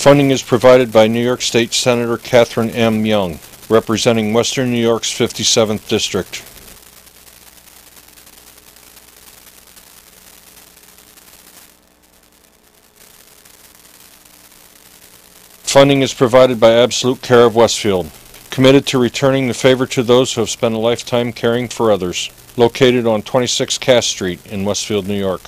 Funding is provided by New York State Senator Catherine M. Young, representing Western New York's 57th District. Funding is provided by Absolute Care of Westfield, committed to returning the favor to those who have spent a lifetime caring for others, located on 26 Cass Street in Westfield, New York.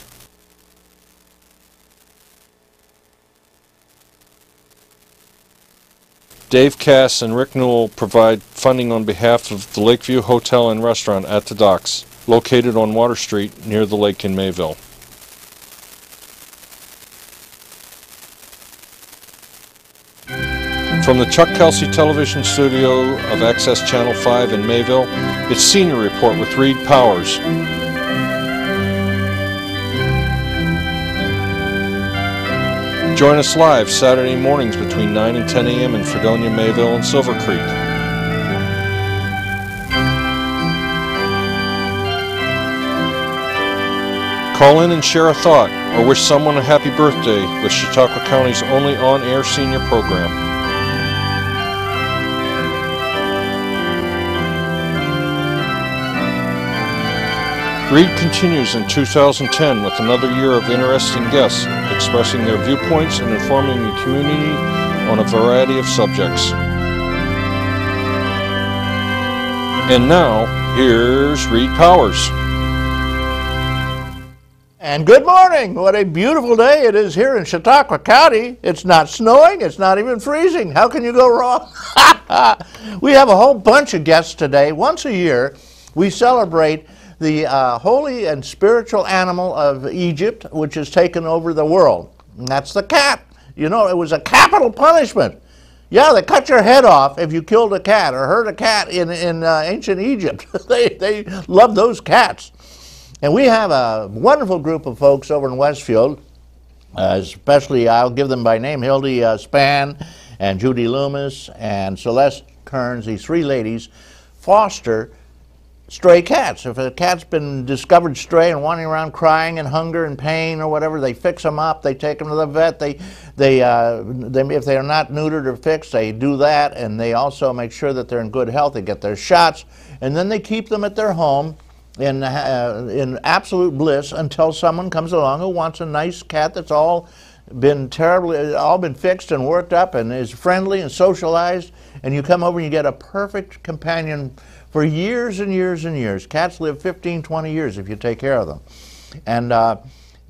Dave Cass and Rick Newell provide funding on behalf of the Lakeview Hotel and Restaurant at the Docks, located on Water Street near the lake in Mayville. From the Chuck Kelsey Television Studio of Access Channel 5 in Mayville, it's Senior Report with Reed Powers. Join us live Saturday mornings between 9 and 10 a.m. in Fredonia, Mayville, and Silver Creek. Call in and share a thought or wish someone a happy birthday with Chautauqua County's only on-air senior program. Reed continues in 2010 with another year of interesting guests expressing their viewpoints and informing the community on a variety of subjects. And now, here's Reed Powers. And good morning. What a beautiful day it is here in Chautauqua County. It's not snowing. It's not even freezing. How can you go wrong? We have a whole bunch of guests today. Once a year, we celebrate the holy and spiritual animal of Egypt, which has taken over the world. And that's the cat. You know, it was a capital punishment. Yeah, they cut your head off if you killed a cat or hurt a cat in ancient Egypt. They loved those cats. And we have a wonderful group of folks over in Westfield, especially, I'll give them by name, Hilda Spann and Judy Loomis and Celeste Kerns. These three ladies foster stray cats. If a cat's been discovered stray and wandering around crying and hunger and pain or whatever, they fix them up, they take them to the vet, if they are not neutered or fixed, they do that, and they also make sure that they're in good health, they get their shots, and then they keep them at their home in absolute bliss until someone comes along who wants a nice cat that's all been fixed and worked up and is friendly and socialized, and you come over and you get a perfect companion for years and years and years. Cats live 15, 20 years if you take care of them. And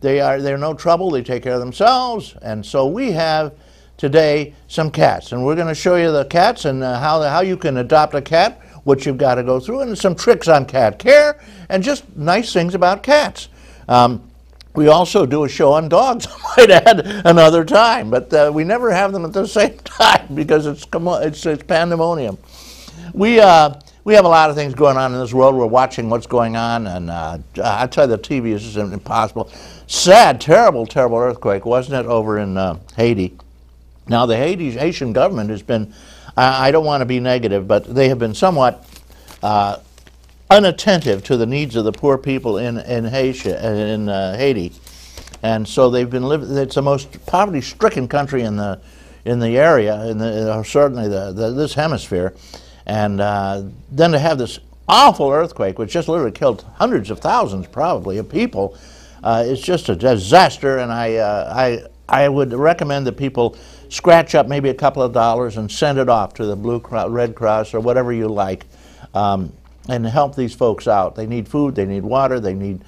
they're no trouble, they take care of themselves. And so we have today some cats, and we're going to show you the cats and how you can adopt a cat, what you've got to go through, and some tricks on cat care, and just nice things about cats. We also do a show on dogs, I might add, another time, but we never have them at the same time because it's pandemonium. We have a lot of things going on in this world. We're watching what's going on, and I tell you, the TV is just impossible. Sad, terrible, terrible earthquake, wasn't it, over in Haiti? Now, the Haitian government has been, I don't want to be negative, but they have been somewhat unattentive to the needs of the poor people in Haiti. And so they've been living, it's the most poverty-stricken country in the area, certainly this hemisphere. And then to have this awful earthquake, which just literally killed hundreds of thousands, probably, of people, it's just a disaster. And I would recommend that people scratch up maybe a couple of dollars and send it off to the Red Cross or whatever you like, and help these folks out. They need food, they need water, they need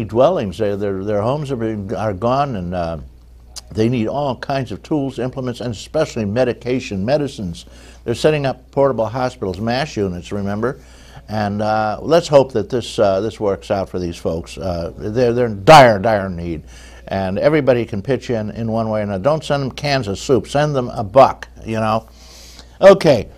dwellings. Their homes are gone, and they need all kinds of tools, implements, and especially medicines. They're setting up portable hospitals, MASH units, remember? And let's hope that this works out for these folks. They're in dire, dire need. And everybody can pitch in one way or another. Don't send them cans of soup. Send them a buck, you know. Okay.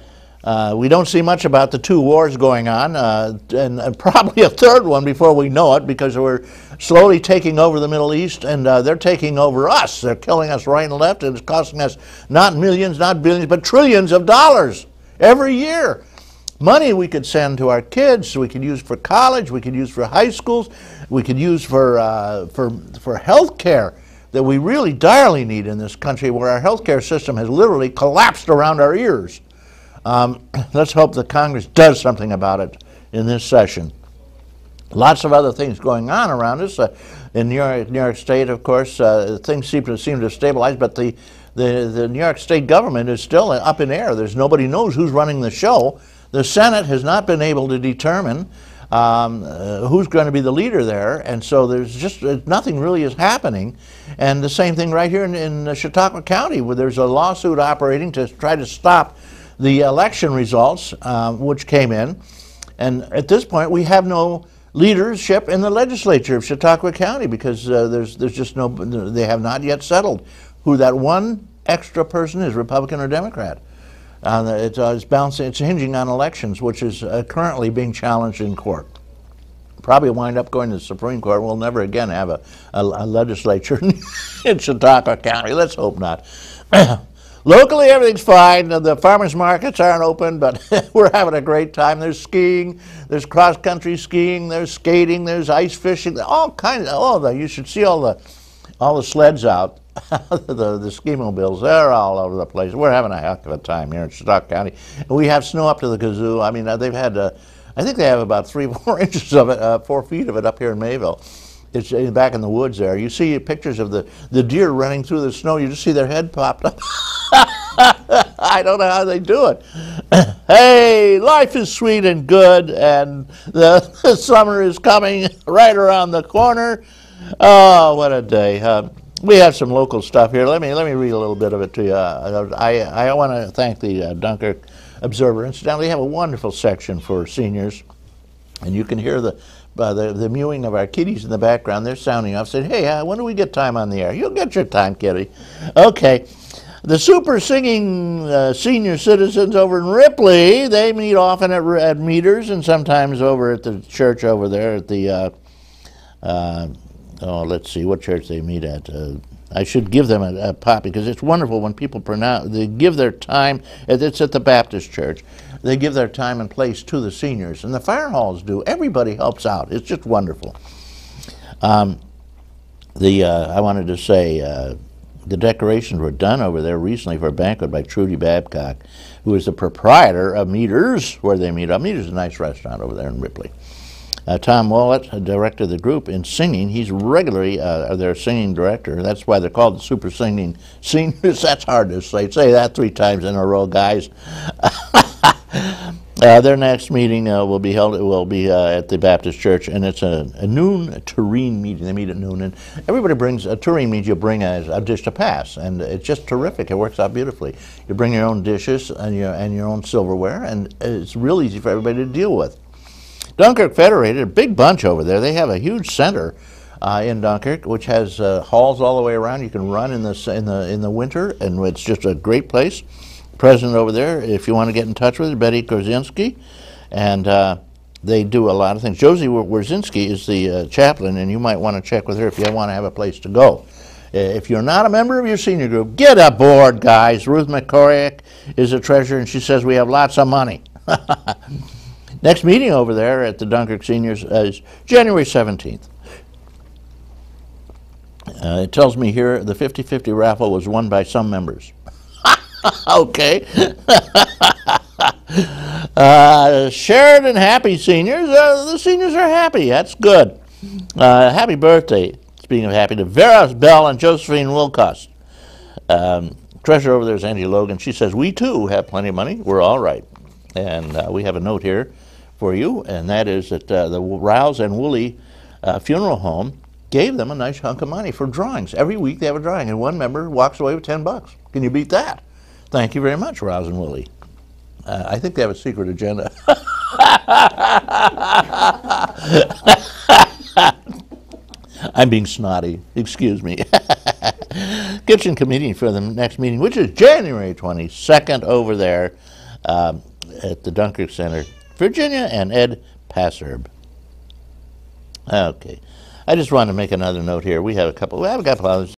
We don't see much about the two wars going on, and probably a third one before we know it, because we're slowly taking over the Middle East, and they're taking over us. They're killing us right and left, and it's costing us not millions, not billions, but trillions of dollars every year. Money we could send to our kids, we could use for college, we could use for high schools, we could use for health care, that we really direly need in this country, where our healthcare system has literally collapsed around our ears. Let's hope that Congress does something about it in this session. Lots of other things going on around us. In New York State, of course, things seem to stabilize, but the New York State government is still up in air. Nobody knows who's running the show. The Senate has not been able to determine who's going to be the leader there, and so there's just nothing really is happening. And the same thing right here in Chautauqua County, where there's a lawsuit operating to try to stop the election results, which came in. And at this point, we have no leadership in the legislature of Chautauqua County, because there's just no, they have not yet settled who that one extra person is, Republican or Democrat. It's hinging on elections, which is currently being challenged in court. Probably wind up going to the Supreme Court. We'll never again have a legislature in Chautauqua County. Let's hope not. Locally, everything's fine. The farmers markets aren't open, but we're having a great time. There's skiing, there's cross-country skiing, there's skating, there's ice fishing, all kinds of, you should see all the sleds out. the ski-mobiles, they're all over the place. We're having a heck of a time here in Chautauqua County. And we have snow up to the kazoo. I mean, they've had, I think they have about 3-4 inches of it, 4 feet of it up here in Mayville. It's back in the woods there. You see pictures of the deer running through the snow. You just see their head popped up. I don't know how they do it. Hey, life is sweet and good, and the summer is coming right around the corner. Oh, what a day. We have some local stuff here. Let me read a little bit of it to you. I want to thank the Dunkirk Observer. Incidentally, they have a wonderful section for seniors, and you can hear the mewing of our kitties in the background. They're sounding off, saying, hey, when do we get time on the air? You'll get your time, kitty. Okay. The super singing senior citizens over in Ripley, they meet often at meters, and sometimes over at the church over there at the, let's see, what church they meet at. I should give them a pop, because it's wonderful when people they give their time. It's at the Baptist church. They give their time and place to the seniors, and the fire halls do. Everybody helps out. It's just wonderful. I wanted to say, the decorations were done over there recently for a banquet by Judy Babcock, who is the proprietor of Meters, where they meet up. Meters is a nice restaurant over there in Ripley. Tom Wallet directed the group in singing. He's regularly their singing director. That's why they're called the Super Singing Seniors. That's hard to say. Say that 3 times in a row, guys. Their next meeting will be at the Baptist Church, and it's a noon tureen meeting. They meet at noon, and everybody brings a tureen. Means you bring a dish to pass, and it's just terrific. It works out beautifully. You bring your own dishes and your own silverware, and it's real easy for everybody to deal with. Dunkirk Federated, a big bunch over there. They have a huge center in Dunkirk, which has halls all the way around. You can run in the winter, and it's just a great place. President over there, if you want to get in touch with her, Betty Korzinski, and they do a lot of things. Josie Wierzinski is the chaplain, and you might want to check with her if you want to have a place to go. If you're not a member of your senior group, get aboard, guys. Ruth McCorrick is the treasurer, and she says we have lots of money. Next meeting over there at the Dunkirk Seniors is January 17th. It tells me here the 50-50 raffle was won by some members. Okay. Sheridan Happy Seniors. The seniors are happy. That's good. Happy birthday, speaking of happy, to Vera Bell and Josephine Wilcox. Treasurer over there is Angie Logan. She says, we too have plenty of money. We're all right. And we have a note here for you, and that is that the Rouse and Woolley Funeral Home gave them a nice hunk of money for drawings. Every week they have a drawing, and one member walks away with $10. Can you beat that? Thank you very much, Rouse and Woolley. I think they have a secret agenda. I'm being snotty. Excuse me. Kitchen committee for the next meeting, which is January 22nd over there at the Dunkirk Center, Virginia and Ed Passerb. Okay. I just wanted to make another note here. We have a couple others.